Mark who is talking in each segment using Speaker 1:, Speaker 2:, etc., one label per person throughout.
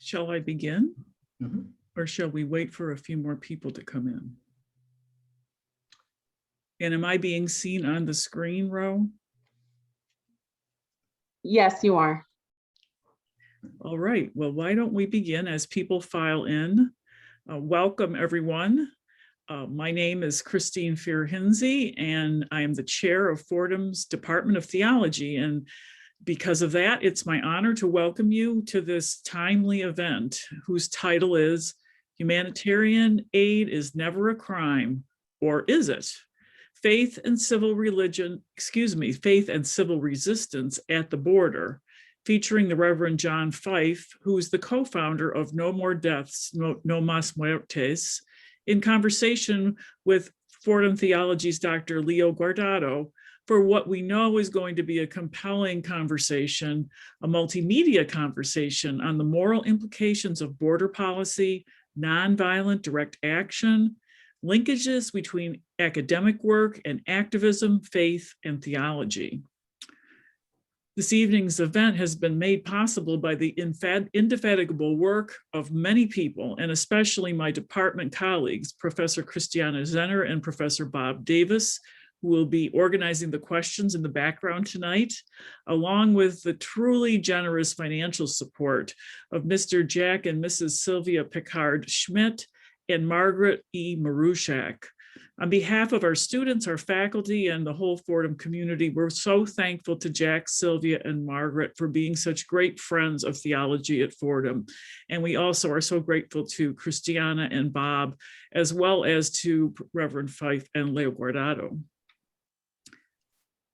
Speaker 1: Shall I begin?
Speaker 2: Mm-hmm.
Speaker 1: Or shall we wait for a few more people to come in? And am I being seen on the screen, Ro?
Speaker 3: Yes, you are.
Speaker 1: All right, well, why don't we begin as people file in? Welcome, everyone. My name is Christine Fear-Hinsey, and I am the chair of Fordham's Department of Theology. And because of that, it's my honor to welcome you to this timely event, whose title is Humanitarian Aid is Never a Crime, or is it? Faith and Civil Resistance at the Border, featuring the Reverend John Fife, who is the co-founder of No More Deaths, No Más Muertes, in conversation with Fordham Theology's Dr. Leo Guardado, for what we know is going to be a compelling conversation, a multimedia conversation on the moral implications of border policy, nonviolent direct action, linkages between academic work and activism, faith, and theology. This evening's event has been made possible by the indefatigable work of many people, and especially my department colleagues, Professor Christiana Zenner and Professor Bob Davis, who will be organizing the questions in the background tonight, along with the truly generous financial support of Mr. Jack and Mrs. Sylvia Picard-Schmidt and Margaret E. Marushak. On behalf of our students, our faculty, and the whole Fordham community, we're so thankful to Jack, Sylvia, and Margaret for being such great friends of theology at Fordham. And we also are so grateful to Christiana and Bob, as well as to Reverend Fife and Leo Guardado.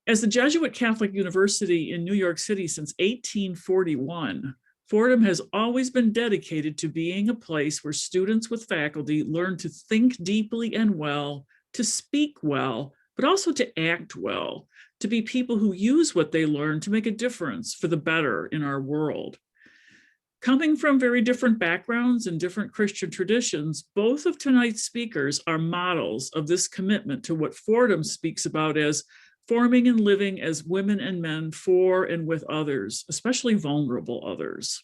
Speaker 1: As the Jesuit Catholic University in New York City since 1841, Fordham has always been dedicated to being a place where students with faculty learn to think deeply and well, to speak well, but also to act well, to be people who use what they learn to make a difference for the better in our world. Coming from very different backgrounds and different Christian traditions, both of tonight's speakers are models of this commitment to what Fordham speaks about as forming and living as women and men for and with others, especially vulnerable others.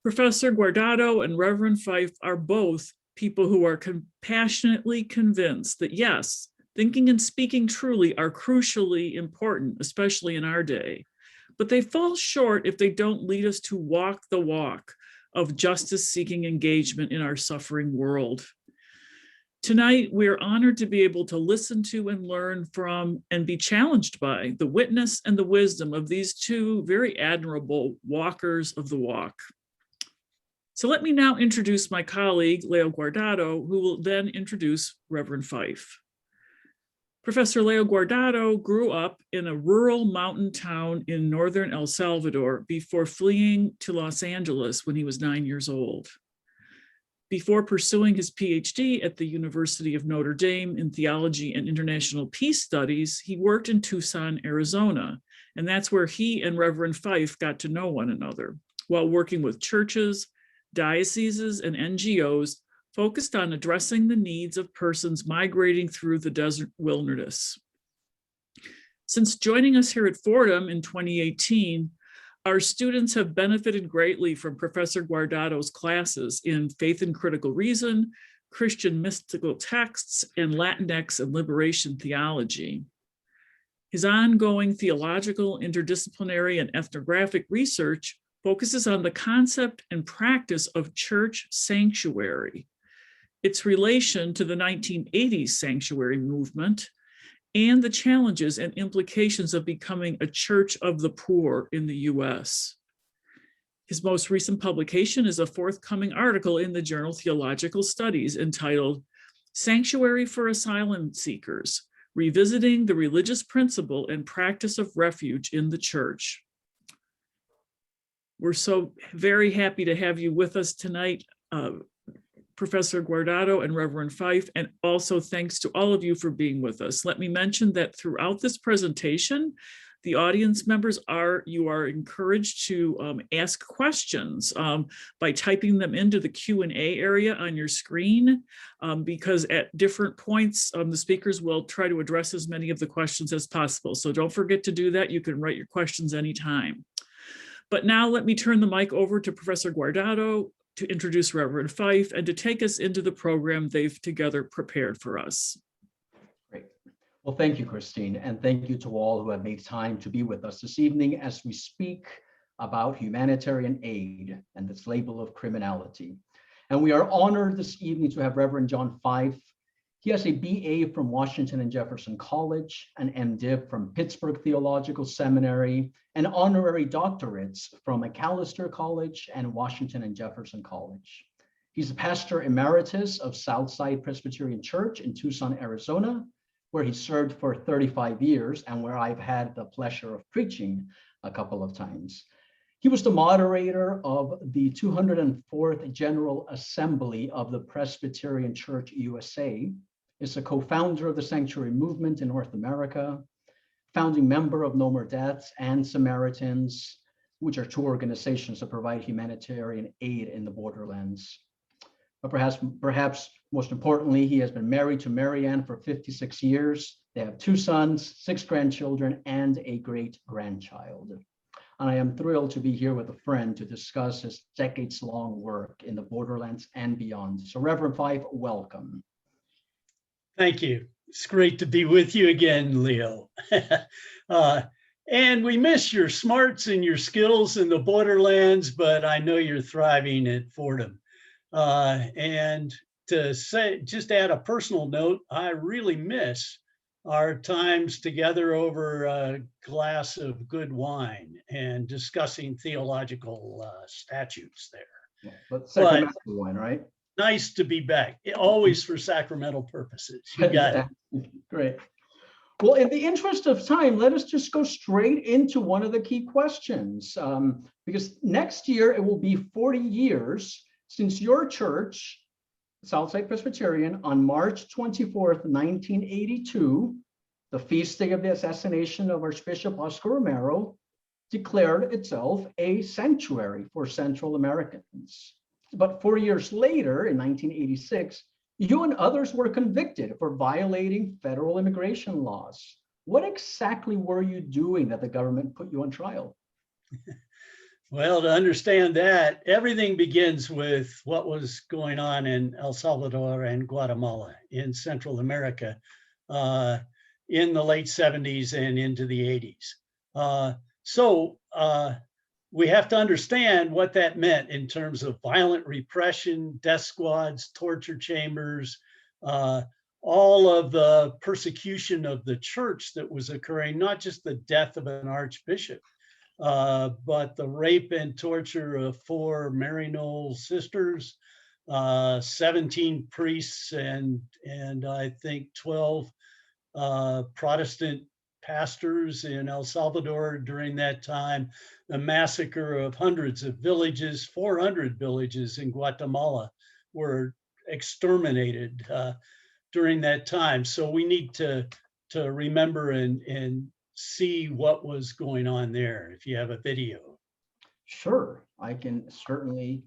Speaker 1: Professor Guardado and Reverend Fife are both people who are compassionately convinced that yes, thinking and speaking truly are crucially important, especially in our day, but they fall short if they don't lead us to walk the walk of justice-seeking engagement in our suffering world. Tonight, we're honored to be able to listen to and learn from and be challenged by the witness and the wisdom of these two very admirable walkers of the walk. So let me now introduce my colleague, Leo Guardado, who will then introduce Reverend Fife. Professor Leo Guardado grew up in a rural mountain town in northern El Salvador before fleeing to Los Angeles when he was 9 years old. Before pursuing his PhD at the University of Notre Dame in theology and international peace studies, he worked in Tucson, Arizona, and that's where he and Reverend Fife got to know one another while working with churches, dioceses, and NGOs focused on addressing the needs of persons migrating through the desert wilderness. Since joining us here at Fordham in 2018, our students have benefited greatly from Professor Guardado's classes in Faith and Critical Reason, Christian Mystical Texts, and Latinx and Liberation Theology. His ongoing theological, interdisciplinary, and ethnographic research focuses on the concept and practice of church sanctuary, its relation to the 1980s sanctuary movement, and the challenges and implications of becoming a church of the poor in the US. His most recent publication is a forthcoming article in the journal Theological Studies entitled Sanctuary for Asylum Seekers, Revisiting the Religious Principle and Practice of Refuge in the Church. We're so very happy to have you with us tonight, Professor Guardado and Reverend Fife, and also thanks to all of you for being with us. Let me mention that throughout this presentation, the audience members are encouraged to ask questions by typing them into the Q&A area on your screen, because at different points, the speakers will try to address as many of the questions as possible. So don't forget to do that. You can write your questions anytime. But now let me turn the mic over to Professor Guardado to introduce Reverend Fife and to take us into the program they've together prepared for us.
Speaker 2: Great. Well, thank you, Christine, and thank you to all who have made time to be with us this evening as we speak about humanitarian aid and its label of criminality. And we are honored this evening to have Reverend John Fife. He has a BA from Washington and Jefferson College, an MDiv from Pittsburgh Theological Seminary, and honorary doctorates from Macalester College and Washington and Jefferson College. He's a pastor emeritus of Southside Presbyterian Church in Tucson, Arizona, where he served for 35 years and where I've had the pleasure of preaching a couple of times. He was the moderator of the 204th General Assembly of the Presbyterian Church USA, is a co-founder of the Sanctuary Movement in North America, founding member of No More Deaths and Samaritans, which are two organizations that provide humanitarian aid in the borderlands. But perhaps most importantly, he has been married to Marianne for 56 years. They have 2 sons, 6 grandchildren, and a great-grandchild. And I am thrilled to be here with a friend to discuss his decades-long work in the borderlands and beyond. So Reverend Fife, welcome.
Speaker 3: Thank you. It's great to be with you again, Leo. And we miss your smarts and your skills in the borderlands, but I know you're thriving at Fordham. And to say, just add a personal note, I really miss our times together over a glass of good wine and discussing theological statutes there.
Speaker 2: Yeah, but Sacramento wine, right?
Speaker 3: Nice to be back, always for sacramental purposes. You got it.
Speaker 2: Great. Well, in the interest of time, let us just go straight into one of the key questions, because next year it will be 40 years since your church, Southside Presbyterian, on March 24th, 1982, the feast day of the assassination of Archbishop Oscar Romero, declared itself a sanctuary for Central Americans. But 4 years later, in 1986, you and others were convicted for violating federal immigration laws. What exactly were you doing that the government put you on trial?
Speaker 3: Well, to understand that, everything begins with what was going on in El Salvador and Guatemala in Central America in the late 70s and into the 80s. We have to understand what that meant in terms of violent repression, death squads, torture chambers, all of the persecution of the church that was occurring, not just the death of an archbishop, but the rape and torture of 4 Maryknoll sisters, 17 priests, and I think 12 Protestant pastors in El Salvador during that time, the massacre of hundreds of villages, 400 villages in Guatemala were exterminated during that time. So we need to remember and see what was going on there if you have a video.
Speaker 2: Sure, I can certainly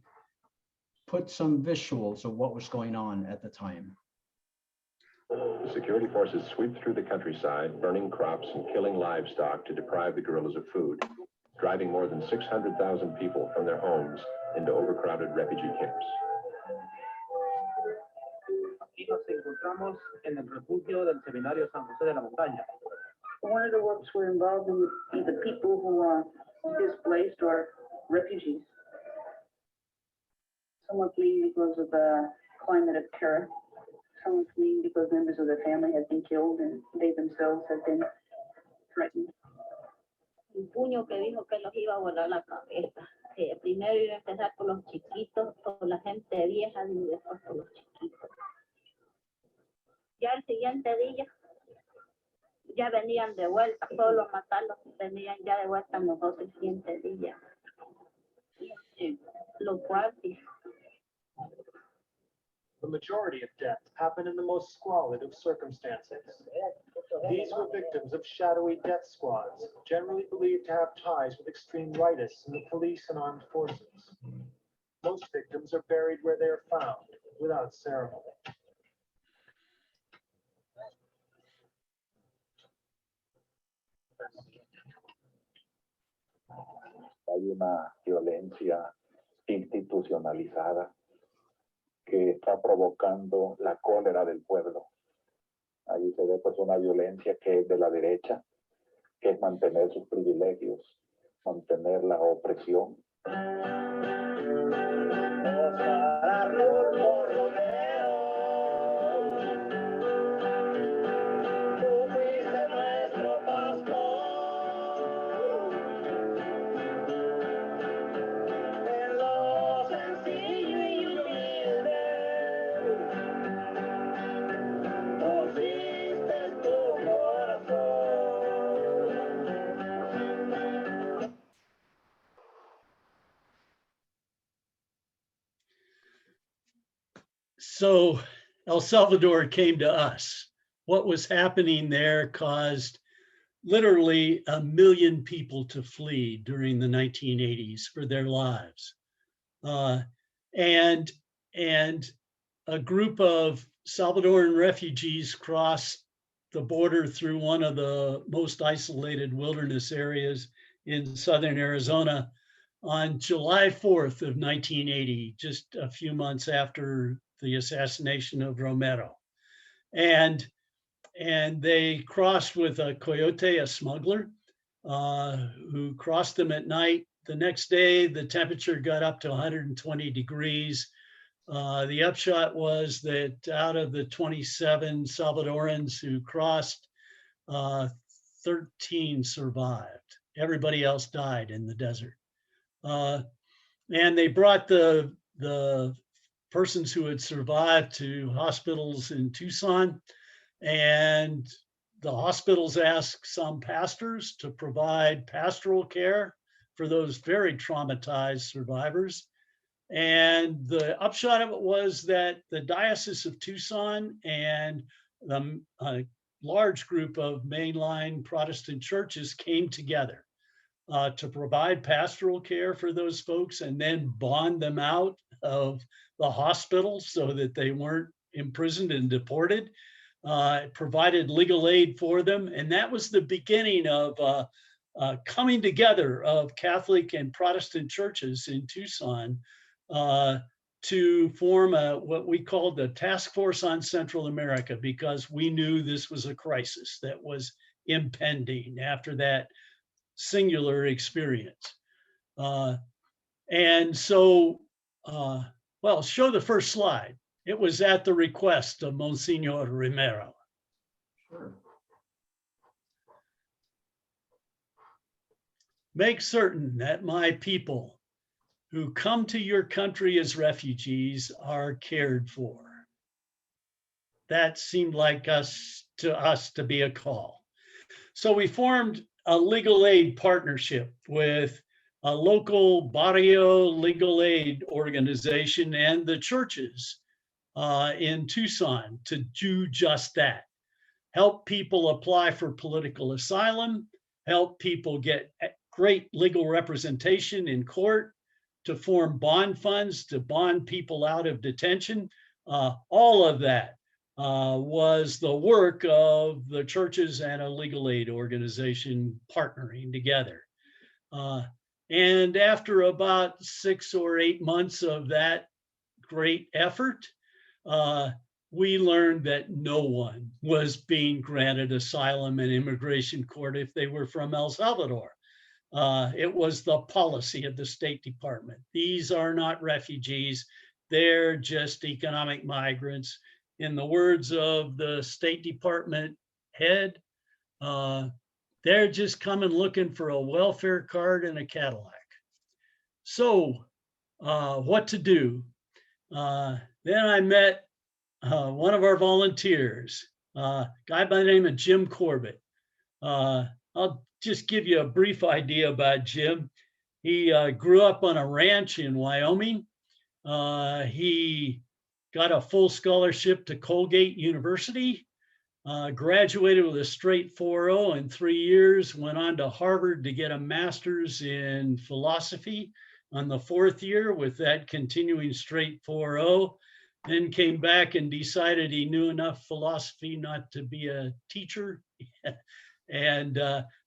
Speaker 2: put some visuals of what was going on at the time.
Speaker 4: Security forces sweep through the countryside, burning crops and killing livestock to deprive the guerrillas of food, driving more than 600,000 people from their homes into overcrowded refugee camps.
Speaker 5: Aquí nos encontramos en el refugio del Seminario San José de la Montaña. One of the works we're involved in is the people who are displaced or refugees. Some are fleeing because of the climate of terror. Some are fleeing because members of their family have been killed and they themselves have been threatened.
Speaker 6: Un puño que dijo que los iba a volar la cabeza. Primero iba a empezar por los chiquitos, por la gente vieja y después por los chiquitos. Ya el siguiente día ya venían de vuelta, todos los matarlos venían ya de vuelta nosotros el siguiente día. Los guardias.
Speaker 7: The majority of deaths happen in the most squalid of circumstances. These were victims of shadowy death squads, generally believed to have ties with extreme rightists in the police and armed forces. Most victims are buried where they are found, without ceremony.
Speaker 4: hay una violencia institucionalizada que está provocando la cólera del pueblo. Ahí se ve pues una violencia que es de la derecha, que es mantener sus privilegios, mantener la opresión.
Speaker 3: So El Salvador came to us. What was happening there caused literally 1 million people to flee during the 1980s for their lives. And a group of Salvadoran refugees crossed the border through one of the most isolated wilderness areas in southern Arizona on July 4th of 1980, just a few months after the assassination of Romero. And they crossed with a coyote, a smuggler, who crossed them at night. The next day, the temperature got up to 120 degrees. The upshot was that out of the 27 Salvadorans who crossed, 13 survived. Everybody else died in the desert. And they brought the persons who had survived to hospitals in Tucson, and the hospitals asked some pastors to provide pastoral care for those very traumatized survivors. And the upshot of it was that the Diocese of Tucson and a large group of mainline Protestant churches came together to provide pastoral care for those folks and then bond them out of the hospital so that they weren't imprisoned and deported. Provided legal aid for them. And that was the beginning of coming together of Catholic and Protestant churches in Tucson to form what we called the Task Force on Central America, because we knew this was a crisis that was impending after that singular experience. And so, well, show the first slide. It was at the request of Monsignor Romero.
Speaker 2: Sure.
Speaker 3: Make certain that my people who come to your country as refugees are cared for. That seemed like us to be a call. So we formed a legal aid partnership with a local barrio legal aid organization and the churches in Tucson to do just that. Help people apply for political asylum, help people get great legal representation in court, to form bond funds to bond people out of detention. All of that was the work of the churches and a legal aid organization partnering together. And after about 6 or 8 months of that great effort, we learned that no one was being granted asylum in immigration court if they were from El Salvador. It was the policy of the State Department. These are not refugees. They're just economic migrants. In the words of the State Department head, they're just coming looking for a welfare card and a Cadillac. So what to do? Then I met one of our volunteers, a guy by the name of Jim Corbett. I'll just give you a brief idea about Jim. He grew up on a ranch in Wyoming. He got a full scholarship to Colgate University, graduated with a straight 4.0 in 3 years, went on to Harvard to get a master's in philosophy on the 4th year with that continuing straight 4.0, then came back and decided he knew enough philosophy not to be a teacher and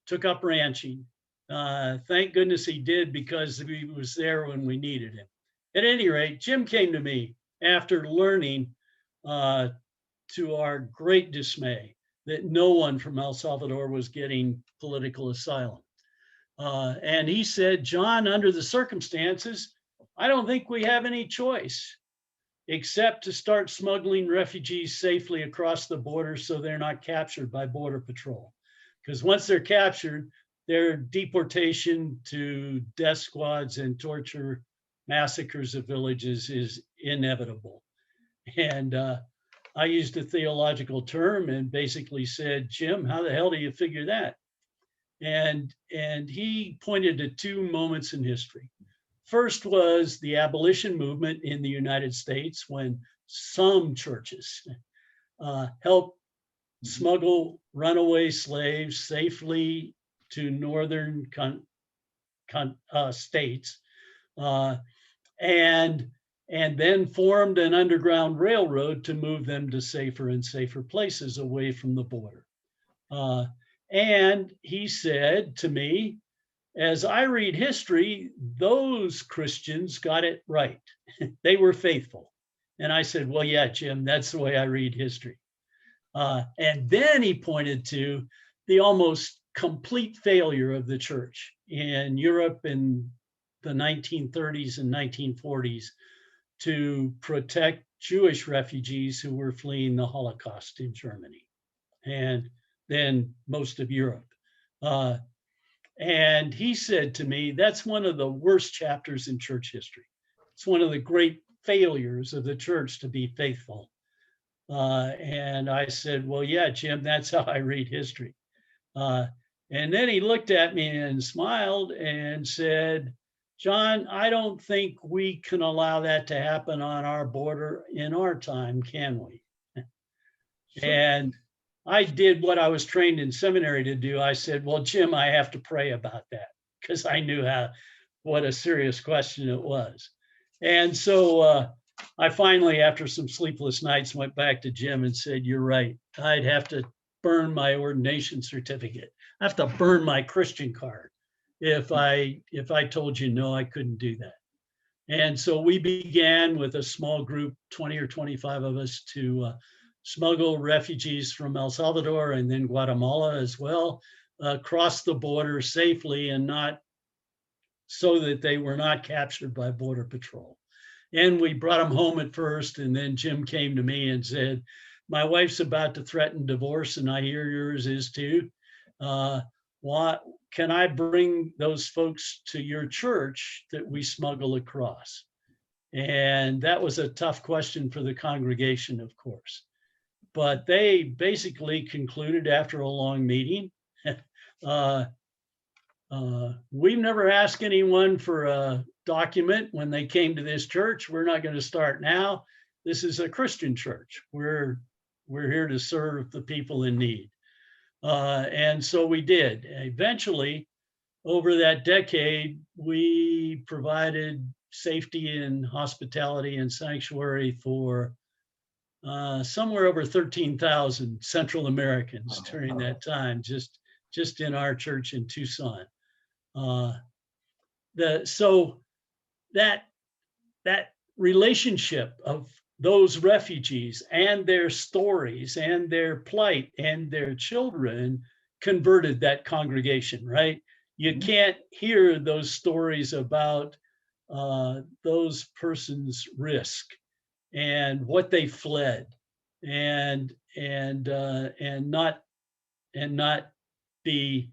Speaker 3: took up ranching. Thank goodness he did, because he was there when we needed him. At any rate, Jim came to me after learning, to our great dismay, that no one from El Salvador was getting political asylum. And he said, John, under the circumstances, I don't think we have any choice except to start smuggling refugees safely across the border so they're not captured by Border Patrol. Because once they're captured, their deportation to death squads and torture, massacres of villages is inevitable. And I used a theological term and basically said, Jim, how the hell do you figure that? And he pointed to two moments in history. First was the abolition movement in the United States, when some churches helped smuggle runaway slaves safely to northern states, and then formed an underground railroad to move them to safer and safer places away from the border. And he said to me, as I read history, those Christians got it right. They were faithful. And I said, well, yeah, Jim, that's the way I read history. And then he pointed to the almost complete failure of the church in Europe in the 1930s and 1940s to protect Jewish refugees who were fleeing the Holocaust in Germany and then most of Europe. And he said to me, that's one of the worst chapters in church history. It's one of the great failures of the church to be faithful. And I said, well, yeah, Jim, that's how I read history. And then he looked at me and smiled and said, John, I don't think we can allow that to happen on our border in our time, can we? And I did what I was trained in seminary to do. I said, well, Jim, I have to pray about that, because I knew what a serious question it was. And so I finally, after some sleepless nights, went back to Jim and said, you're right. I'd have to burn my ordination certificate. I have to burn my Christian card if I told you no, I couldn't do that. And so we began with a small group, 20 or 25 of us, to smuggle refugees from El Salvador and then Guatemala as well, across the border safely, and not so that they were not captured by Border Patrol. And we brought them home at first, and then Jim came to me and said, my wife's about to threaten divorce, and I hear yours is too. What can I bring those folks to your church that we smuggle across? And that was a tough question for the congregation, of course. But they basically concluded after a long meeting, we've never asked anyone for a document when they came to this church. We're not going to start now. This is a Christian church. We're here to serve the people in need. And so we did. Eventually, over that decade, we provided safety and hospitality and sanctuary for somewhere over 13,000 Central Americans during that time, just in our church in Tucson. So that relationship of those refugees and their stories and their plight and their children converted that congregation, right? You can't hear those stories about those persons' risk and what they fled, and not be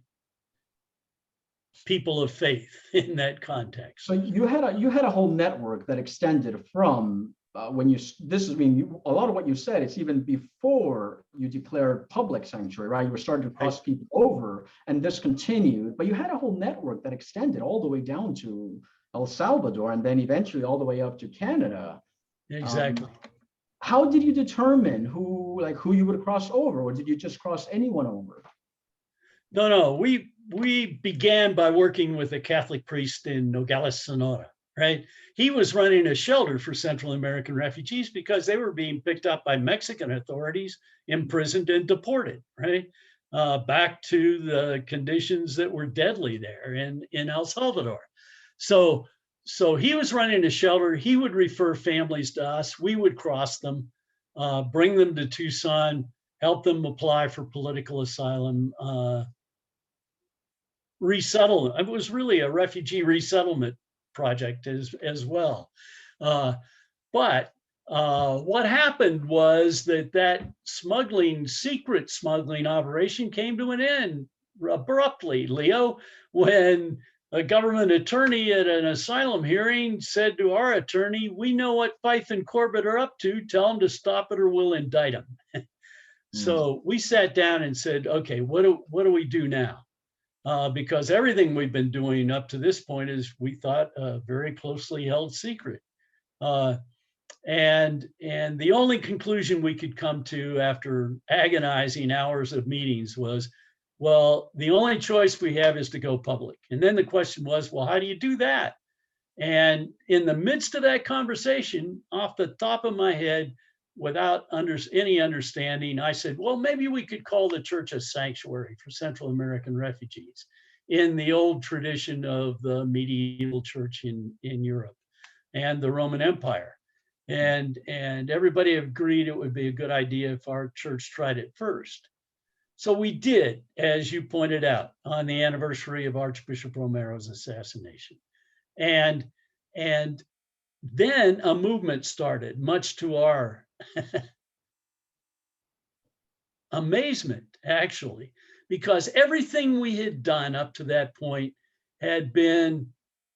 Speaker 3: people of faith in that context.
Speaker 2: So you had a whole network that extended from when you, this is, I mean, a lot of what you said, it's even before you declared public sanctuary, right? You were starting to cross people over, and this continued, but you had a whole network that extended all the way down to El Salvador, and then eventually all the way up to Canada.
Speaker 3: Exactly.
Speaker 2: How did you determine who you would cross over, or did you just cross anyone over?
Speaker 3: No, we began by working with a Catholic priest in Nogales, Sonora, right? He was running a shelter for Central American refugees because they were being picked up by Mexican authorities, imprisoned and deported, right? back to the conditions that were deadly there in El Salvador. So he was running a shelter. He would refer families to us. We would cross them, bring them to Tucson, help them apply for political asylum, resettlement. It was really a refugee resettlement project as well. But what happened was that smuggling, secret smuggling operation came to an end abruptly, Leo, when a government attorney at an asylum hearing said to our attorney, "We know what Fife and Corbett are up to. Tell them to stop it or we'll indict them." So we sat down and said, okay, what do we do now? Because everything we've been doing up to this point is, we thought, a very closely held secret. And the only conclusion we could come to after agonizing hours of meetings was, well, the only choice we have is to go public. And then the question was, well, how do you do that? And in the midst of that conversation, off the top of my head, without any understanding, I said, well, maybe we could call the church a sanctuary for Central American refugees in the old tradition of the medieval church in Europe and the Roman Empire. And everybody agreed it would be a good idea if our church tried it first. So we did, as you pointed out, on the anniversary of Archbishop Romero's assassination. And then a movement started, much to our amazement, actually, because everything we had done up to that point had been,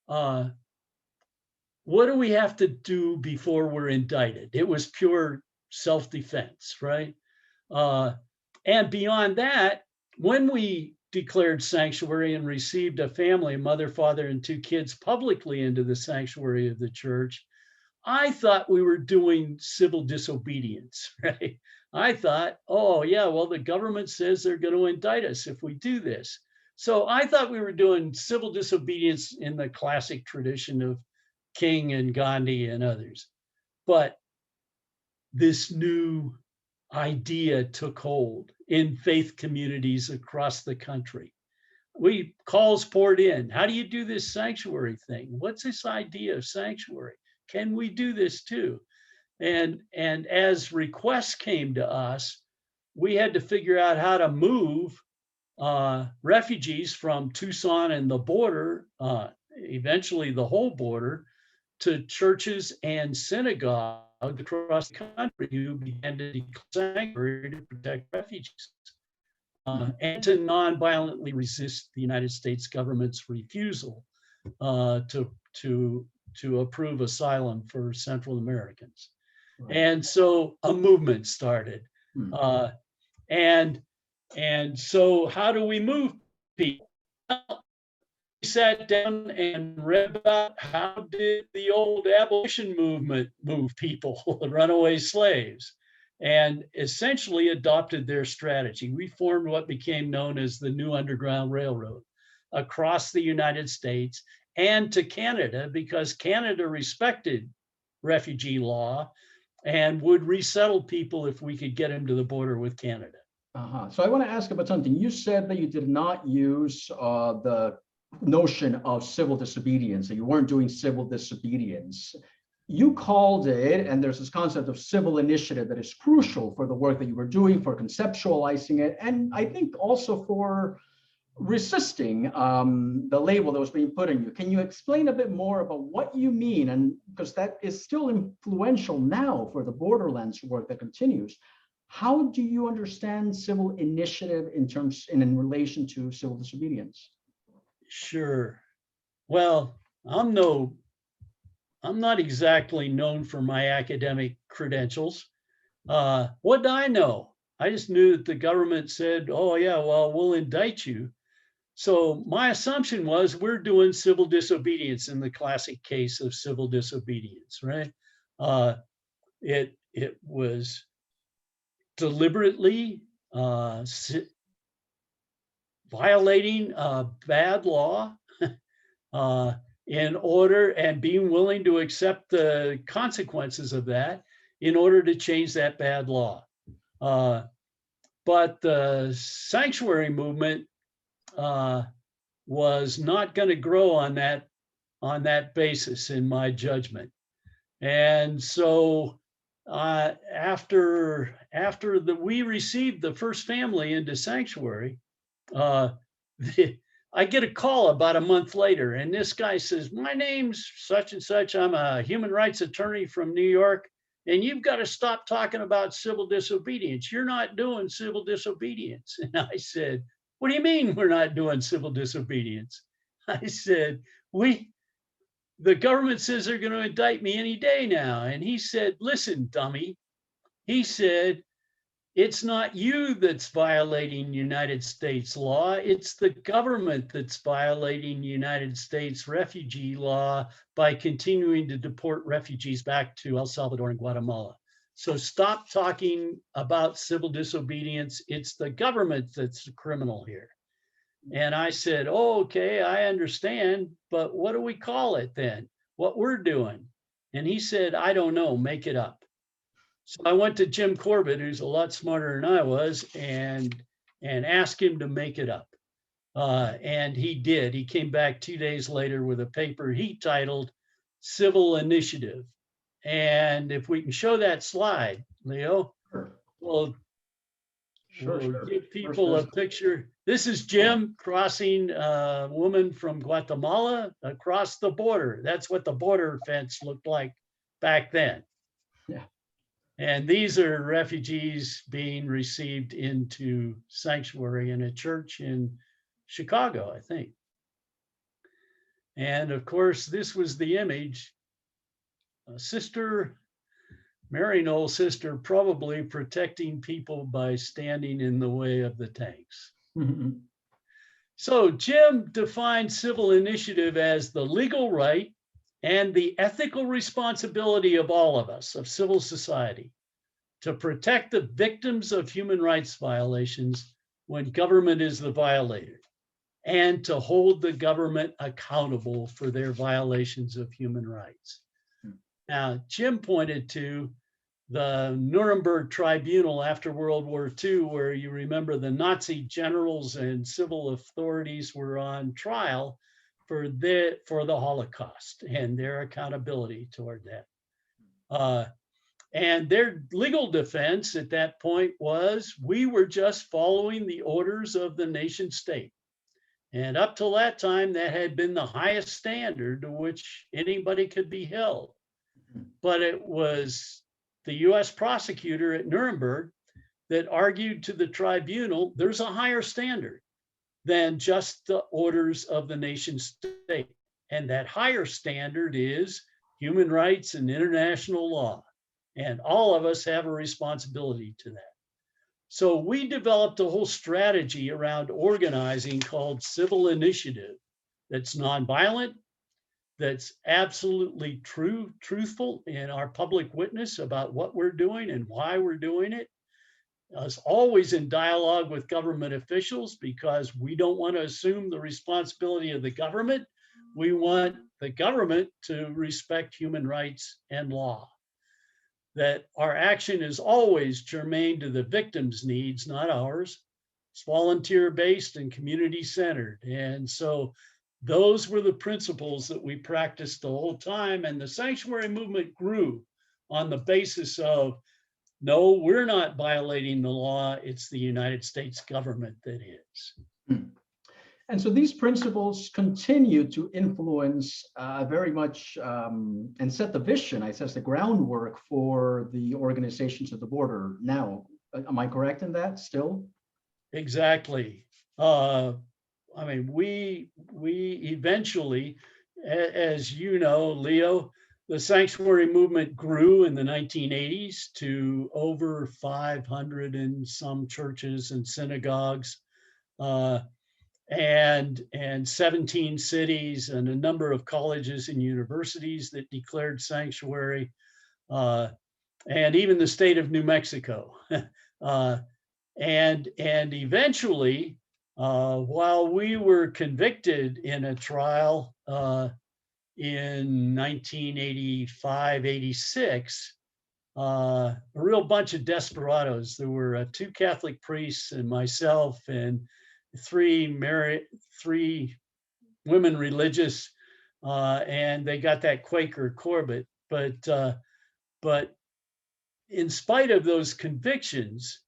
Speaker 3: what do we have to do before we're indicted? It was pure self-defense, right? And beyond that, when we declared sanctuary and received a family, mother, father, and 2 kids publicly into the sanctuary of the church, I thought we were doing civil disobedience, right? I thought, oh yeah, well, the government says they're going to indict us if we do this. So I thought we were doing civil disobedience in the classic tradition of King and Gandhi and others. But this new idea took hold in faith communities across the country. Calls poured in. How do you do this sanctuary thing? What's this idea of sanctuary? Can we do this too? And as requests came to us, we had to figure out how to move refugees from Tucson and the border, eventually the whole border, to churches and synagogues across the country who began to declare sanctuary to protect refugees and to non-violently resist the United States government's refusal to approve asylum for Central Americans. Right. And so a movement started. And so how do we move people? Well, we sat down and read about how did the old abolition movement move people, runaway slaves, and essentially adopted their strategy. We formed what became known as the New Underground Railroad across the United States and to Canada, because Canada respected refugee law and would resettle people if we could get them to the border with Canada.
Speaker 2: So I want to ask about something. You said that you did not use the notion of civil disobedience, that you weren't doing civil disobedience. You called it, and there's this concept of civil initiative that is crucial for the work that you were doing, for conceptualizing it, and I think also for resisting the label that was being put on you. Can you explain a bit more about what you mean? And because that is still influential now for the Borderlands work that continues. How do you understand civil initiative in relation to civil disobedience?
Speaker 3: Sure. Well, I'm not exactly known for my academic credentials. What do I know? I just knew that the government said, oh yeah, well, we'll indict you. So my assumption was we're doing civil disobedience in the classic case of civil disobedience, right? It was deliberately violating bad law in order, and being willing to accept the consequences of that in order to change that bad law. but the sanctuary movement was not going to grow on that basis, in my judgment. And so after we received the first family into sanctuary, I get a call about a month later, and this guy says, "My name's such and such. I'm a human rights attorney from New York, and you've got to stop talking about civil disobedience. You're not doing civil disobedience." And I said, "What do you mean we're not doing civil disobedience?" I said, the government says they're going to indict me any day now. And he said, "Listen, dummy," he said, "it's not you that's violating United States law. It's the government that's violating United States refugee law by continuing to deport refugees back to El Salvador and Guatemala. So stop talking about civil disobedience. It's the government that's the criminal here." And I said, "Oh, okay, I understand, but what do we call it then? What we're doing?" And he said, "I don't know, make it up." So I went to Jim Corbett, who's a lot smarter than I was, and asked him to make it up. And he did. He came back 2 days later with a paper he titled Civil Initiative. And if we can show that slide, Leo, we'll give people a picture. This is Jim crossing a woman from Guatemala across the border. That's what the border fence looked like back then.
Speaker 2: Yeah.
Speaker 3: And these are refugees being received into sanctuary in a church in Chicago, I think. And of course, this was the image. Sister Mary Knoll's sister, probably protecting people by standing in the way of the tanks.
Speaker 2: Mhm.
Speaker 3: So Jim defined civil initiative as the legal right and the ethical responsibility of all of us, of civil society, to protect the victims of human rights violations when government is the violator, and to hold the government accountable for their violations of human rights. Now, Jim pointed to the Nuremberg Tribunal after World War II, where you remember the Nazi generals and civil authorities were on trial for the Holocaust and their accountability toward that. And their legal defense at that point was, we were just following the orders of the nation state. And up till that time, that had been the highest standard to which anybody could be held. But it was the US prosecutor at Nuremberg that argued to the tribunal, there's a higher standard than just the orders of the nation state. And that higher standard is human rights and international law. And all of us have a responsibility to that. So we developed a whole strategy around organizing called Civil Initiative that's nonviolent, that's absolutely truthful in our public witness about what we're doing and why we're doing it. It's always in dialogue with government officials, because we don't want to assume the responsibility of the government. We want the government to respect human rights and law. That our action is always germane to the victim's needs, not ours. It's volunteer-based and community-centered. And so those were the principles that we practiced the whole time. And the sanctuary movement grew on the basis of, no, we're not violating the law. It's the United States government that is.
Speaker 2: And so these principles continue to influence very much and set the vision, I guess, the groundwork for the organizations at the border now. Am I correct in that still?
Speaker 3: Exactly. I mean, we eventually, as you know, Leo, the sanctuary movement grew in the 1980s to over 500 and some churches and synagogues, and 17 cities and a number of colleges and universities that declared sanctuary, and even the state of New Mexico. And eventually, while we were convicted in a trial in 1985, 86, a real bunch of desperados. There were 2 Catholic priests and myself and 3 women religious, and they got that Quaker Corbett. But in spite of those convictions,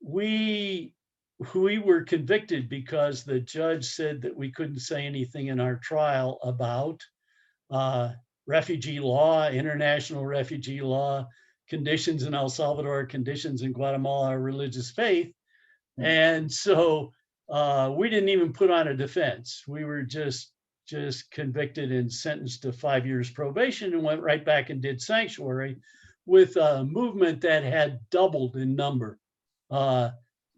Speaker 3: we were convicted because the judge said that we couldn't say anything in our trial about refugee law, international refugee law, conditions in El Salvador, conditions in Guatemala, religious faith. And so we didn't even put on a defense. We were just convicted and sentenced to 5 years probation and went right back and did sanctuary with a movement that had doubled in number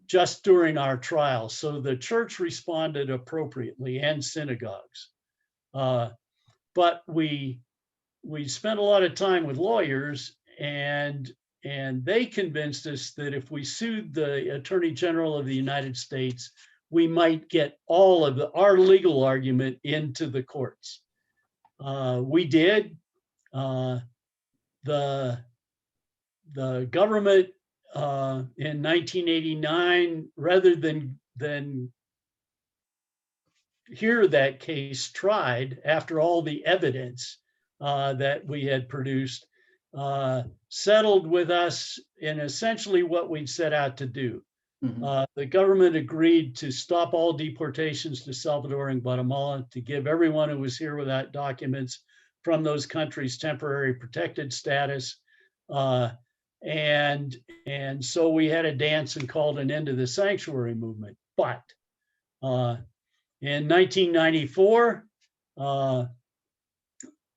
Speaker 3: just during our trial. So the church responded appropriately, and synagogues. But we spent a lot of time with lawyers, and they convinced us that if we sued the Attorney General of the United States, we might get all of our legal argument into the courts. We did. The government in 1989, rather than hear that case tried after all the evidence that we had produced, settled with us in essentially what we'd set out to do. The government agreed to stop all deportations to Salvador and Guatemala, to give everyone who was here without documents from those countries temporary protected status. And so we had a dance and called an end to the sanctuary movement. But in 1994,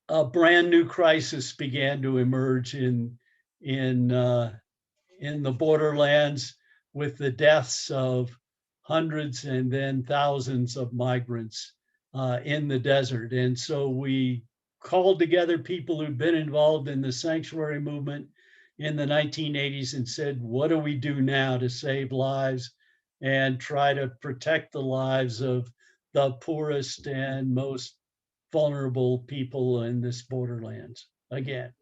Speaker 3: a brand new crisis began to emerge in the borderlands, with the deaths of hundreds and then thousands of migrants in the desert. And so we called together people who'd been involved in the sanctuary movement in the 1980s and said, what do we do now to save lives and try to protect the lives of the poorest and most vulnerable people in this borderlands again?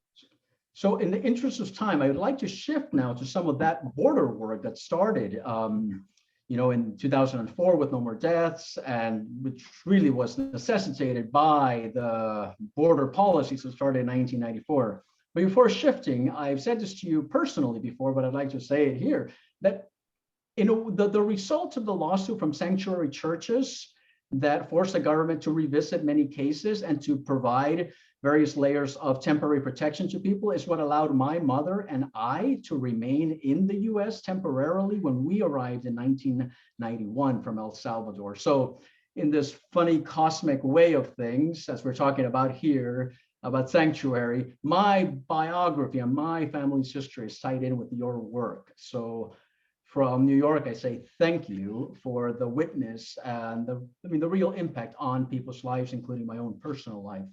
Speaker 2: So in the interest of time, I would like to shift now to some of that border work that started, in 2004 with No More Deaths, and which really was necessitated by the border policies that started in 1994. But before shifting, I've said this to you personally before, but I'd like to say it here, that the results of the lawsuit from sanctuary churches that forced the government to revisit many cases and to provide various layers of temporary protection to people is what allowed my mother and I to remain in the US temporarily when we arrived in 1991 from El Salvador. So in this funny cosmic way of things, as we're talking about here, about sanctuary, my biography and my family's history is tied in with your work. So from New York, I say thank you for the witness and the real impact on people's lives, including my own personal life.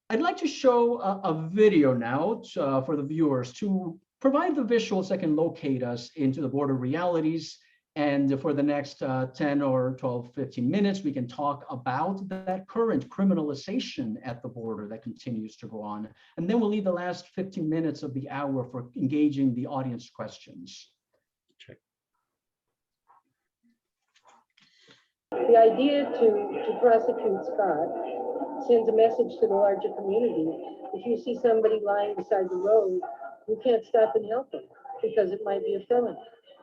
Speaker 2: I'd like to show a video now for the viewers to provide the visuals that can locate us into the border realities. And for the next 10 or 12, 15 minutes, we can talk about that current criminalization at the border that continues to go on. And then we'll leave the last 15 minutes of the hour for engaging the audience questions.
Speaker 3: Check.
Speaker 8: The idea to prosecute Scott sends a message to the larger community. If you see somebody lying beside the road, you can't stop and help them because it might be a felony.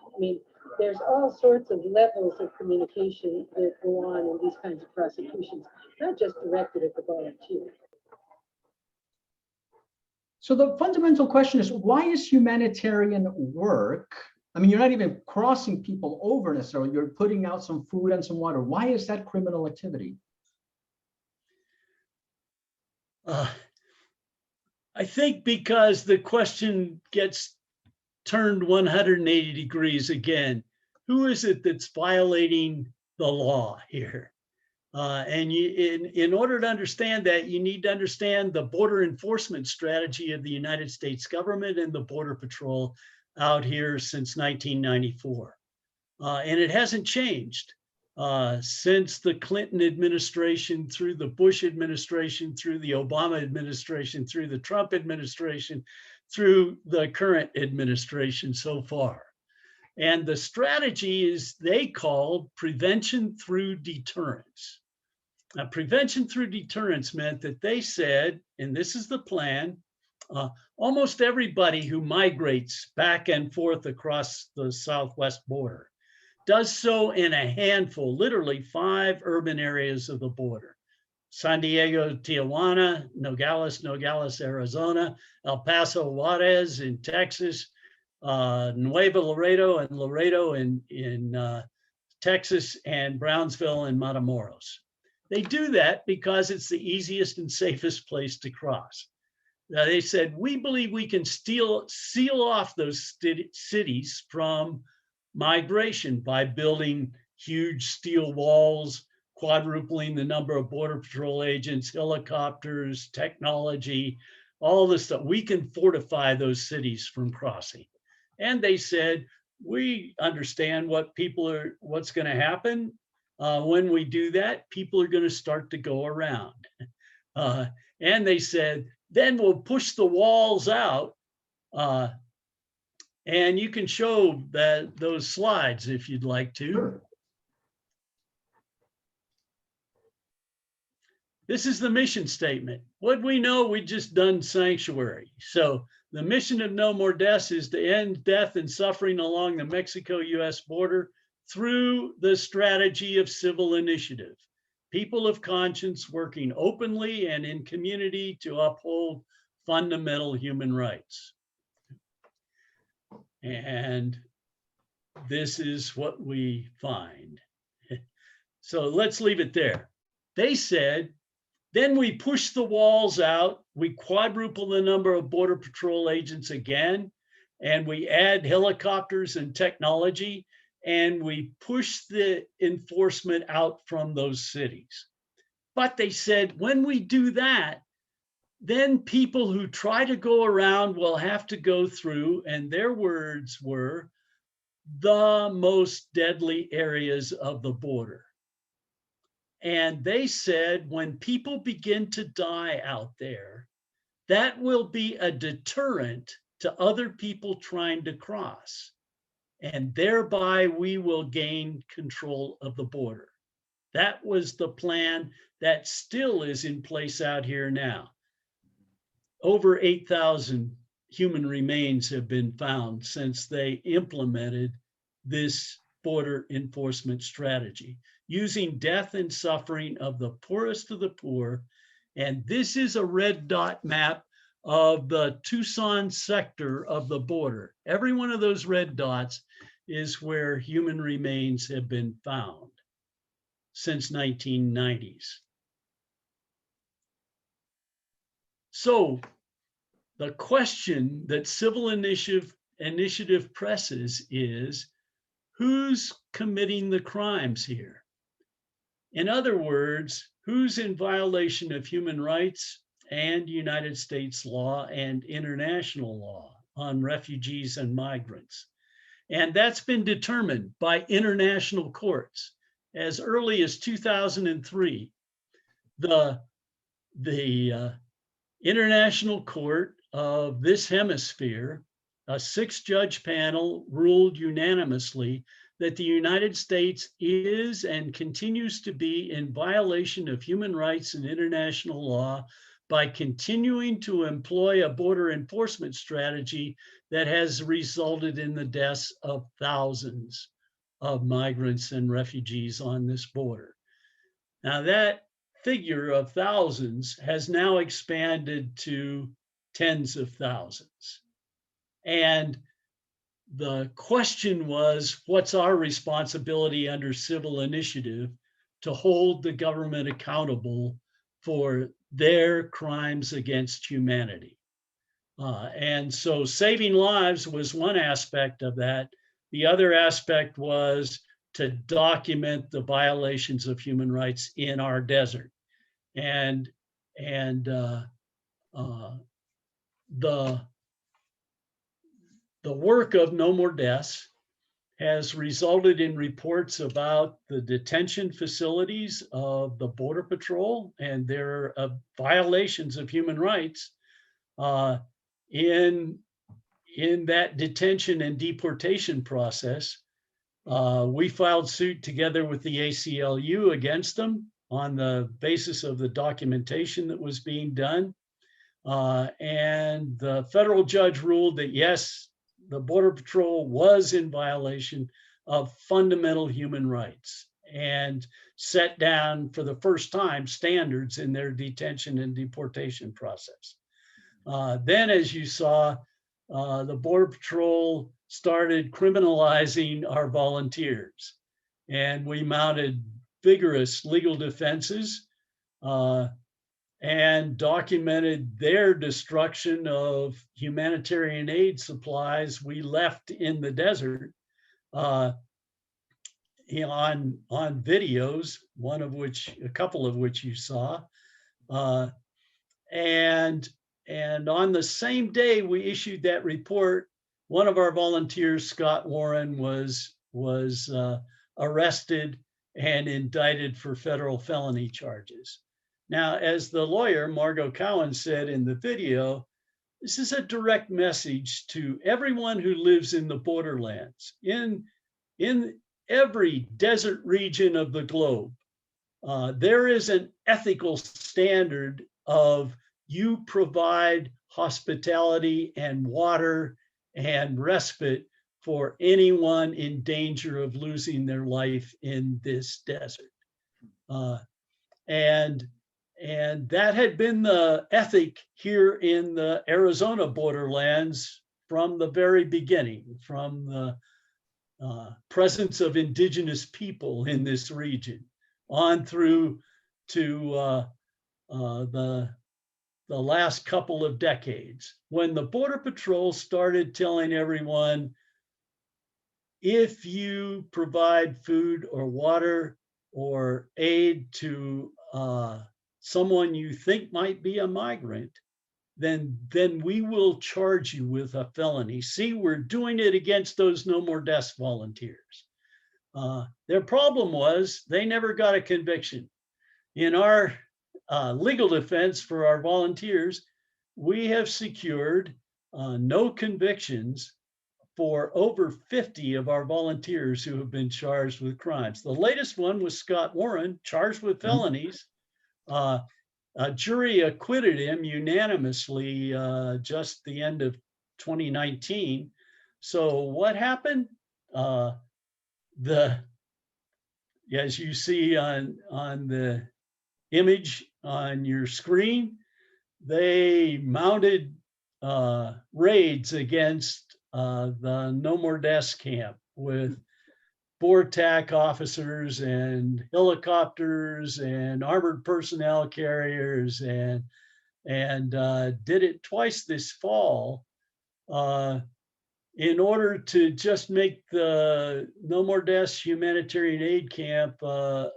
Speaker 8: I mean, there's all sorts of levels of communication that go on in these kinds of prosecutions, not just directed at the volunteer.
Speaker 2: So the fundamental question is, why is humanitarian work? I mean, you're not even crossing people over necessarily, you're putting out some food and some water. Why is that criminal activity?
Speaker 3: I think because the question gets turned 180 degrees again. Who is it that's violating the law here? And in order to understand that, you need to understand the border enforcement strategy of the United States government and the Border Patrol out here since 1994. And it hasn't changed. since the Clinton administration, through the Bush administration, through the Obama administration, through the Trump administration, through the current administration so far. And the strategy is they called prevention through deterrence. Now, prevention through deterrence meant that they said, and this is the plan, almost everybody who migrates back and forth across the southwest border does so in a handful, literally 5 urban areas of the border: San Diego, Tijuana, Nogales, Arizona, El Paso, Juarez in Texas, Nuevo Laredo and Laredo in Texas, and Brownsville and Matamoros. They do that because it's the easiest and safest place to cross. Now, they said, we believe we can seal off those cities from migration by building huge steel walls, quadrupling the number of Border Patrol agents, helicopters, technology, all this stuff. We can fortify those cities from crossing. And they said, we understand what's going to happen. When we do that, people are going to start to go around. And they said, then we'll push the walls out. And you can show those slides if you'd like to.
Speaker 2: Sure.
Speaker 3: This is the mission statement. What we know, we just done sanctuary. So the mission of No More Deaths is to end death and suffering along the Mexico-US border through the strategy of civil initiative. People of conscience working openly and in community to uphold fundamental human rights. And this is what we find. So let's leave it there. They said, then we push the walls out, we quadruple the number of Border Patrol agents again, and we add helicopters and technology, and we push the enforcement out from those cities. But they said, when we do that, then people who try to go around will have to go through, and their words were, the most deadly areas of the border. And they said, when people begin to die out there, that will be a deterrent to other people trying to cross. And thereby we will gain control of the border. That was the plan that still is in place out here now. Over 8,000 human remains have been found since they implemented this border enforcement strategy, using death and suffering of the poorest of the poor. And this is a red dot map of the Tucson sector of the border. Every one of those red dots is where human remains have been found since 1990s. So the question that Civil Initiative presses is, who's committing the crimes here? In other words, who's in violation of human rights and United States law and international law on refugees and migrants? And that's been determined by international courts. As early as 2003, the International Court of this hemisphere, a 6-judge panel ruled unanimously that the United States is and continues to be in violation of human rights and international law by continuing to employ a border enforcement strategy that has resulted in the deaths of thousands of migrants and refugees on this border. Now, that figure of thousands has now expanded to tens of thousands. And the question was, what's our responsibility under civil initiative to hold the government accountable for their crimes against humanity? And so saving lives was one aspect of that. The other aspect was to document the violations of human rights in our desert. And the work of No More Deaths has resulted in reports about the detention facilities of the Border Patrol and their violations of human rights in that detention and deportation process. We filed suit together with the ACLU against them on the basis of the documentation that was being done. And the federal judge ruled that yes, the Border Patrol was in violation of fundamental human rights and set down for the first time standards in their detention and deportation process. Then, as you saw, the Border Patrol started criminalizing our volunteers, and we mounted vigorous legal defenses and documented their destruction of humanitarian aid supplies we left in the desert on videos, a couple of which you saw. And on the same day we issued that report, one of our volunteers, Scott Warren, was arrested and indicted for federal felony charges. Now, as the lawyer, Margot Cowan, said in the video, this is a direct message to everyone who lives in the borderlands, in every desert region of the globe. There is an ethical standard of you provide hospitality and water and respite for anyone in danger of losing their life in this desert. And that had been the ethic here in the Arizona borderlands from the very beginning, from the presence of indigenous people in this region on through to the last couple of decades, when the Border Patrol started telling everyone, if you provide food or water or aid to someone you think might be a migrant, then we will charge you with a felony. See, we're doing it against those No More Deaths volunteers. Their problem was they never got a conviction. In our legal defense for our volunteers, we have secured no convictions for over 50 of our volunteers who have been charged with crimes. The latest one was Scott Warren, charged with felonies. A jury acquitted him unanimously just the end of 2019. So what happened? As you see on the image on your screen, they mounted raids against the No More Deaths camp with BORTAC officers and helicopters and armored personnel carriers, and did it twice this fall in order to just make the No More Deaths humanitarian aid camp a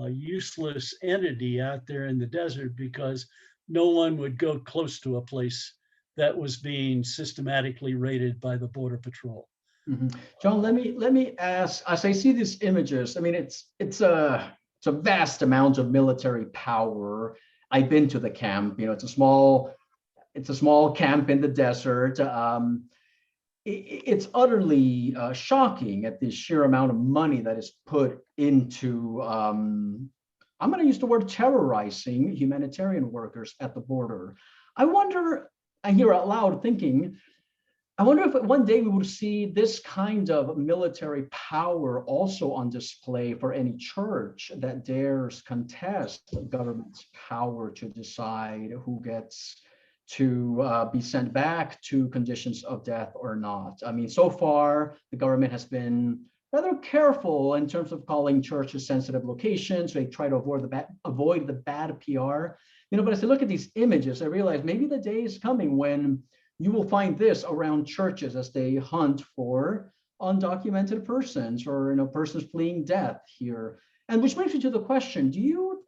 Speaker 3: useless entity out there in the desert, because no one would go close to a place that was being systematically raided by the Border Patrol.
Speaker 2: Mm-hmm. John, let me ask, as I see these images, I mean, it's a vast amount of military power. I've been to the camp, it's a small camp in the desert. It's utterly shocking at the sheer amount of money that is put into, I'm going to use the word terrorizing humanitarian workers at the border. I wonder, I hear out loud thinking, I wonder if one day we would see this kind of military power also on display for any church that dares contest the government's power to decide who gets to be sent back to conditions of death or not. I mean, so far, the government has been rather careful in terms of calling churches sensitive locations. They try to avoid the bad PR. But as I look at these images, I realize maybe the day is coming when you will find this around churches as they hunt for undocumented persons or persons fleeing death here. And which brings me to the question, do you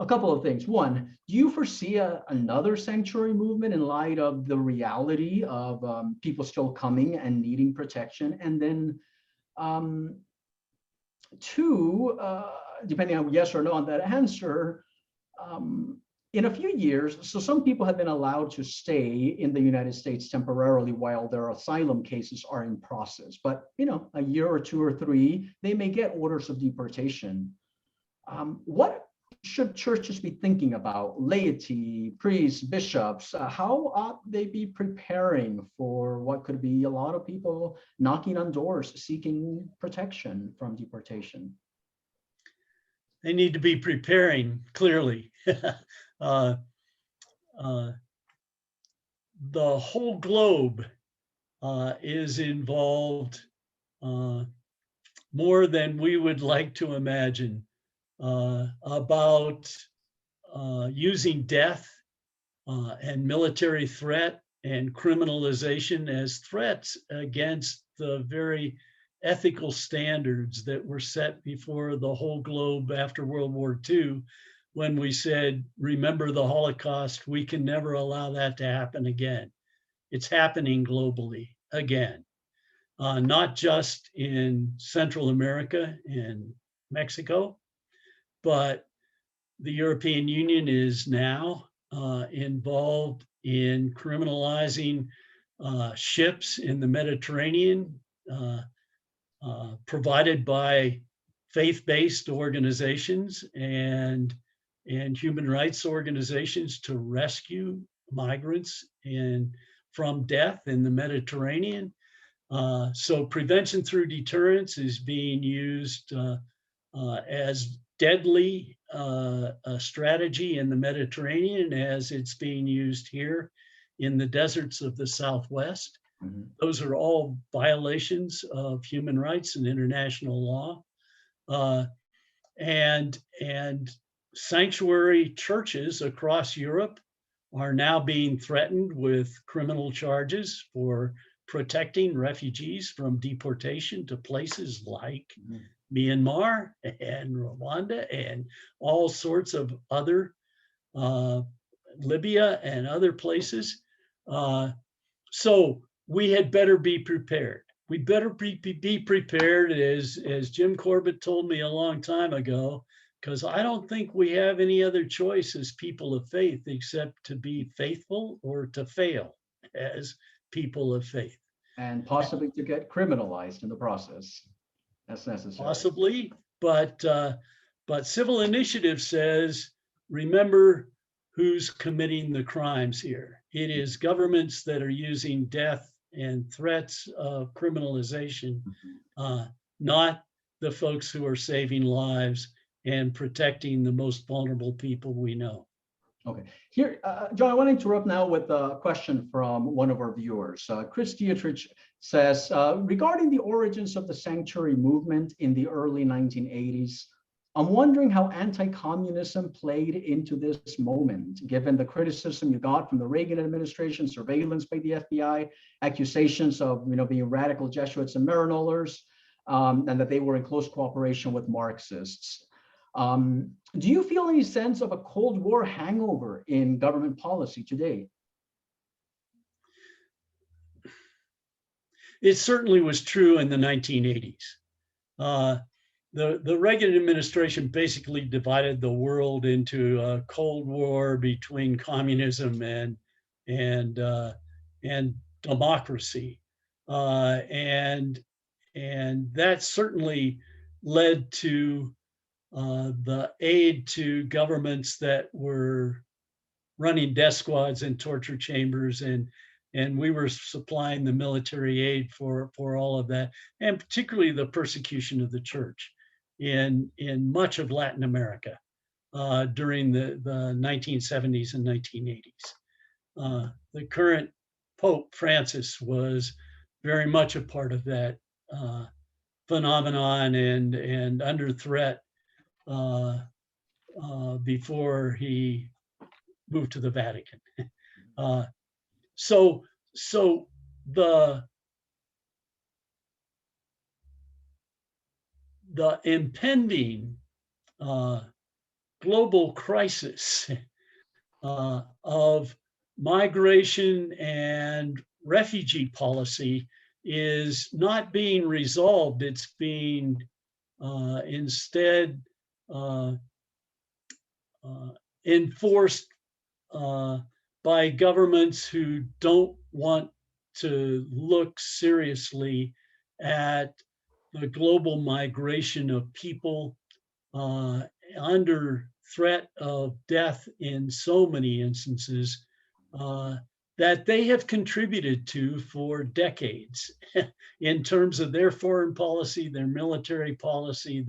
Speaker 2: A couple of things. One, do you foresee another sanctuary movement in light of the reality of people still coming and needing protection? And then two, depending on yes or no on that answer, in a few years, so some people have been allowed to stay in the United States temporarily while their asylum cases are in process. But a year or two or three, they may get orders of deportation. What should churches be thinking about? Laity, priests, bishops, how ought they be preparing for what could be a lot of people knocking on doors seeking protection from deportation?
Speaker 3: They need to be preparing, clearly. The whole globe is involved more than we would like to imagine about using death and military threat and criminalization as threats against the very ethical standards that were set before the whole globe after World War II, when we said, remember the Holocaust, we can never allow that to happen again. It's happening globally again, not just in Central America and Mexico, but the European Union is now involved in criminalizing ships in the Mediterranean, provided by faith-based organizations and human rights organizations to rescue migrants from death in the Mediterranean. So prevention through deterrence is being used as deadly a strategy in the Mediterranean as it's being used here in the deserts of the Southwest. Mm-hmm. Those are all violations of human rights and international law. And sanctuary churches across Europe are now being threatened with criminal charges for protecting refugees from deportation to places like Myanmar and Rwanda and all sorts of other, Libya and other places. So we had better be prepared. We better be prepared, as Jim Corbett told me a long time ago, because I don't think we have any other choice as people of faith except to be faithful or to fail as people of faith.
Speaker 2: And possibly to get criminalized in the process. That's necessary.
Speaker 3: Possibly, but civil initiative says, remember who's committing the crimes here. It is governments that are using death and threats of criminalization, not the folks who are saving lives and protecting the most vulnerable people we know.
Speaker 2: Okay, here, John, I want to interrupt now with a question from one of our viewers. Chris Dietrich says, regarding the origins of the sanctuary movement in the early 1980s, I'm wondering how anti-communism played into this moment, given the criticism you got from the Reagan administration, surveillance by the FBI, accusations of being radical Jesuits and Marinolers, and that they were in close cooperation with Marxists. Do you feel any sense of a Cold War hangover in government policy today?
Speaker 3: It certainly was true in the 1980s. The Reagan administration basically divided the world into a Cold War between communism and democracy, and that certainly led to the aid to governments that were running death squads and torture chambers, and we were supplying the military aid for all of that, and particularly the persecution of the church in much of Latin America during the 1970s and 1980s. The current Pope Francis was very much a part of that phenomenon and under threat before he moved to the Vatican. So the impending global crisis of migration and refugee policy is not being resolved. It's being instead enforced by governments who don't want to look seriously at the global migration of people under threat of death in so many instances that they have contributed to for decades in terms of their foreign policy, their military policy,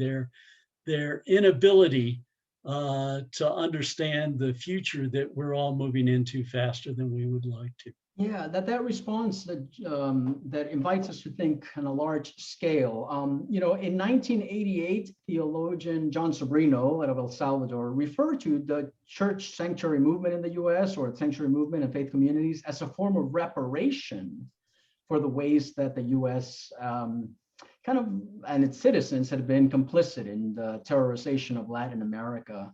Speaker 3: their inability to understand the future that we're all moving into faster than we would like to.
Speaker 2: Yeah, that response that invites us to think on a large scale. In 1988, theologian John Sobrino out of El Salvador referred to the church sanctuary movement in the U.S. or sanctuary movement and faith communities as a form of reparation for the ways that the U.S. And its citizens had been complicit in the terrorization of Latin America.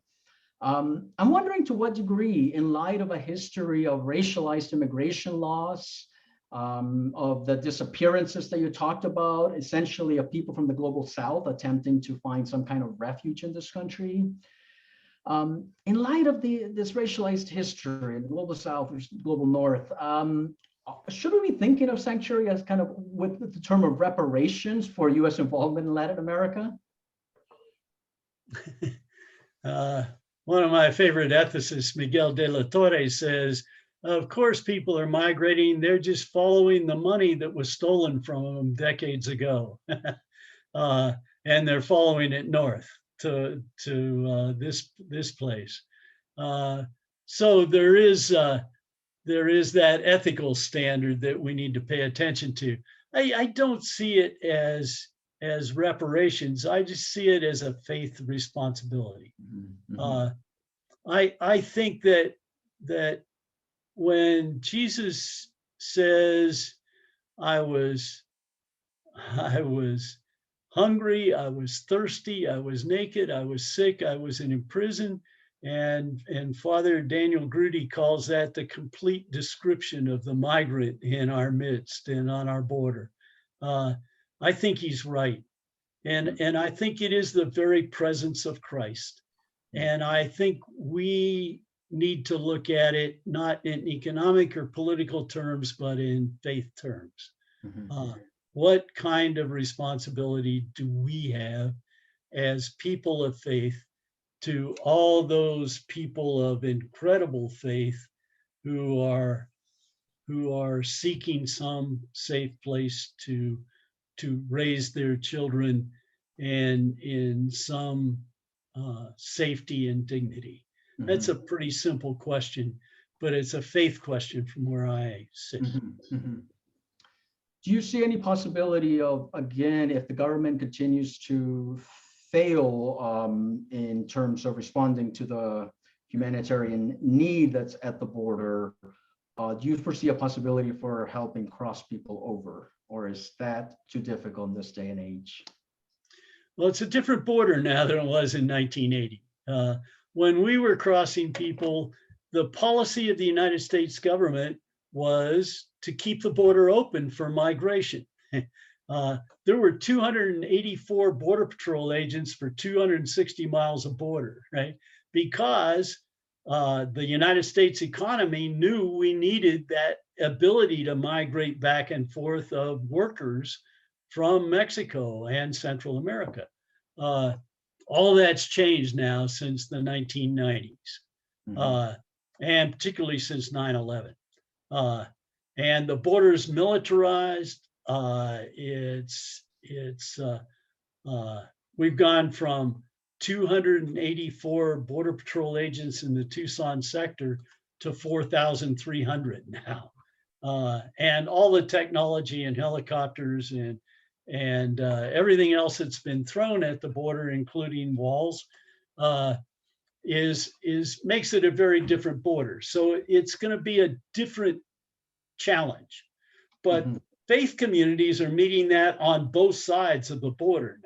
Speaker 2: I'm wondering to what degree, in light of a history of racialized immigration laws, of the disappearances that you talked about, essentially of people from the global South attempting to find some kind of refuge in this country, in light of this racialized history in the global South versus global North, should we be thinking of sanctuary as kind of with the term of reparations for U.S. involvement in Latin America?
Speaker 3: One of my favorite ethicists, Miguel de la Torre, says, of course, people are migrating. They're just following the money that was stolen from them decades ago. And they're following it north to this place. So there is that ethical standard that we need to pay attention to. I don't see it as reparations. I just see it as a faith responsibility.
Speaker 2: Mm-hmm.
Speaker 3: I think that when Jesus says, I was hungry, I was thirsty, I was naked, I was sick, I was in prison, and Father Daniel Grudy calls that the complete description of the migrant in our midst and on our border. I think he's right. And I think it is the very presence of Christ. And I think we need to look at it not in economic or political terms, but in faith terms.
Speaker 2: Mm-hmm.
Speaker 3: What kind of responsibility do we have as people of faith to all those people of incredible faith who are seeking some safe place to raise their children and in some safety and dignity? Mm-hmm. That's a pretty simple question, but it's a faith question from where I sit.
Speaker 2: Mm-hmm. Mm-hmm. Do you see any possibility of, again, if the government continues to fail in terms of responding to the humanitarian need that's at the border, do you foresee a possibility for helping cross people over, or is that too difficult in this day and age?
Speaker 3: Well, it's a different border now than it was in 1980. When we were crossing people, the policy of the United States government was to keep the border open for migration. There were 284 Border Patrol agents for 260 miles of border, right? Because the United States economy knew we needed that ability to migrate back and forth of workers from Mexico and Central America. All that's changed now since the 1990s, mm-hmm. And particularly since 9/11. And the border's militarized. We've gone from 284 Border Patrol agents in the Tucson sector to 4,300 now. And all the technology and helicopters and everything else that's been thrown at the border, including walls, makes it a very different border. So it's going to be a different challenge, but mm-hmm. faith communities are meeting that on both sides of the border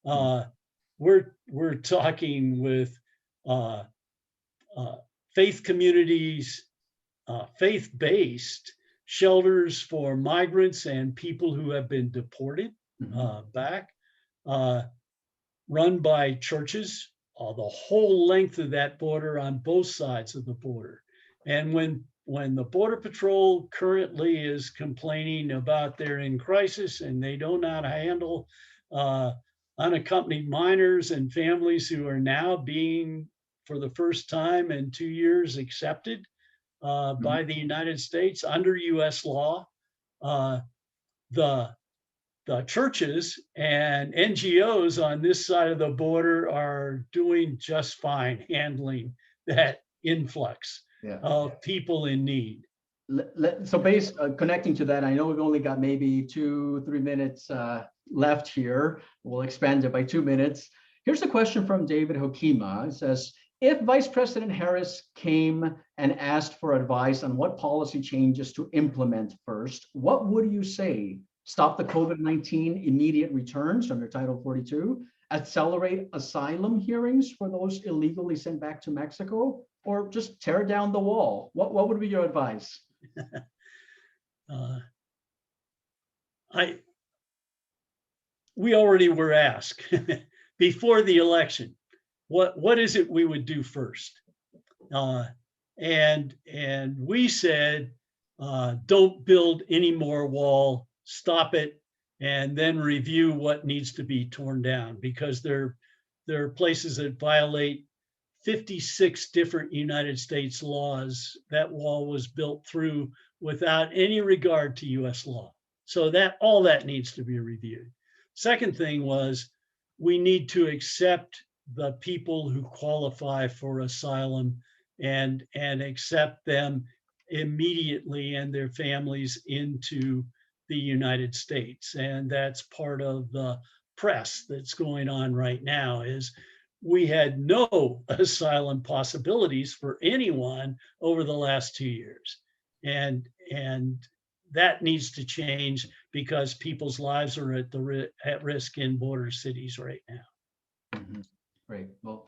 Speaker 3: now. We're talking with uh, faith communities, faith-based shelters for migrants and people who have been deported back, run by churches, the whole length of that border on both sides of the border. And when the Border Patrol currently is complaining about they're in crisis and they don't know how to handle unaccompanied minors and families who are now being, for the first time in 2 years, accepted by the United States under US law, the churches and NGOs on this side of the border are doing just fine handling that influx of people in need.
Speaker 2: So connecting to that, I know we've only got maybe 2-3 minutes left here. We'll expand it by 2 minutes. Here's a question from David Hokima. It says, if Vice President Harris came and asked for advice on what policy changes to implement first, what would you say? Stop the COVID-19 immediate returns under Title 42, accelerate asylum hearings for those illegally sent back to Mexico, or just tear down the wall? What would be your advice?
Speaker 3: We already were asked before the election, what is it we would do first? And we said, don't build any more wall, stop it, and then review what needs to be torn down, because there are places that violate 56 different United States laws. That wall was built through without any regard to US law. So all that needs to be reviewed. Second thing was, we need to accept the people who qualify for asylum and accept them immediately and their families into the United States. And that's part of the press that's going on right now, is we had no asylum possibilities for anyone over the last 2 years. And that needs to change, because people's lives are at risk in border cities right now.
Speaker 2: Great. Well,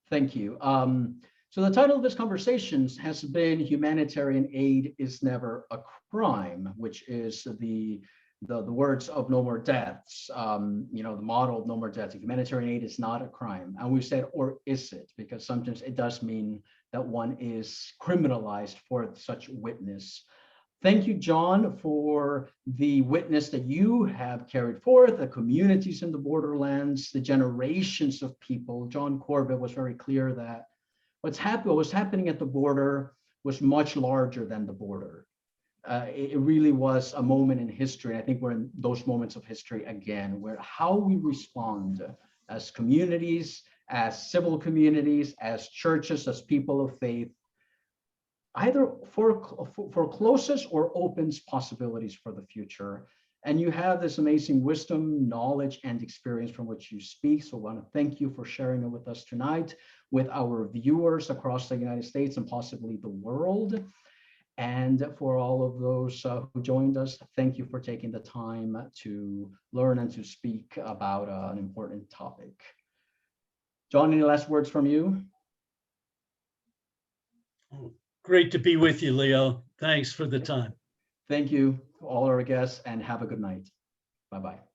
Speaker 2: thank you. So the title of this conversation has been Humanitarian Aid is Never a Crime, which is the words of No More Deaths, the model of No More Deaths. Humanitarian aid is not a crime. And we've said, or is it? Because sometimes it does mean that one is criminalized for such witness. Thank you, John, for the witness that you have carried forth, the communities in the borderlands, the generations of people. John Corbett was very clear that what was happening at the border was much larger than the border. It really was a moment in history. And I think we're in those moments of history again, where how we respond as communities, as civil communities, as churches, as people of faith, either forecloses or opens possibilities for the future. And you have this amazing wisdom, knowledge, and experience from which you speak. So I want to thank you for sharing it with us tonight, with our viewers across the United States and possibly the world. And for all of those who joined us, thank you for taking the time to learn and to speak about an important topic. John, any last words from you?
Speaker 3: Great to be with you, Leo. Thanks for the time.
Speaker 2: Thank you to all our guests, and have a good night. Bye-bye.